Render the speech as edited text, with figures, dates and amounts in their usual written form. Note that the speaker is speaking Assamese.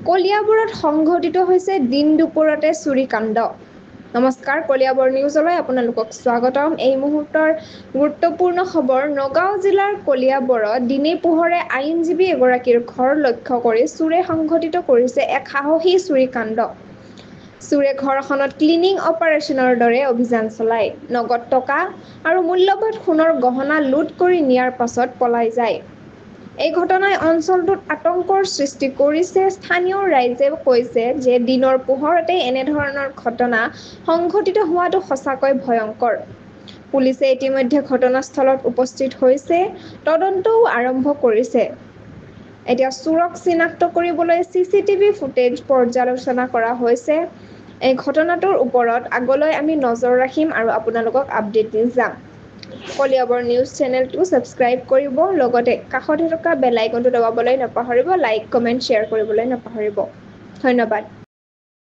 কলিয়াবৰত সংঘটিত হৈছে দিন দুপৰতে চুৰিকাণ্ড। নমস্কাৰ, কলিয়াবৰ নিউজলৈ আপোনালোকক স্বাগতম। এই মুহূৰ্তৰ গুৰুত্বপূৰ্ণ খবৰ। নগাঁও জিলাৰ কলিয়াবৰত দিনে পোহৰে আইনজীৱী এগৰাকীৰ ঘৰ লক্ষ্য কৰি চোৰে সংঘটিত কৰিছে এক সাহসী চুৰিকাণ্ড। চোৰে ঘৰখনত ক্লিনিং অপাৰেচনৰ দৰে অভিযান চলায়। নগদ টকা আৰু মূল্যৱান সোণৰ গহনা লুট কৰি নিয়াৰ পাছত পলাই যায়। এই ঘটনাই অঞ্চলটোত আতংকৰ সৃষ্টি কৰিছে। স্থানীয় ৰাইজে কৈছে যে দিনৰ পোহৰতে এনেধৰণৰ ঘটনা সংঘটিত হোৱাটো সঁচাকৈ ভয়ংকৰ। পুলিচে ইতিমধ্যে ঘটনাস্থলত উপস্থিত হৈছে, তদন্তও আৰম্ভ কৰিছে। এতিয়া চোৰক চিনাক্ত কৰিবলৈ চিচিটিভি ফুটেজ পৰ্যালোচনা কৰা হৈছে। এই ঘটনাটোৰ ওপৰত আগলৈ আমি নজৰ ৰাখিম আৰু আপোনালোকক আপডেট দি যাম। কলিয়াবৰ নিউজ চেনেলটো ছাবস্ক্ৰাইব কৰিব, লগতে কাষতে থকা বেল আইকনটো দবাবলৈ নাপাহৰিব। লাইক, কমেণ্ট, শ্বেয়াৰ কৰিবলৈ নাপাহৰিব। ধন্যবাদ।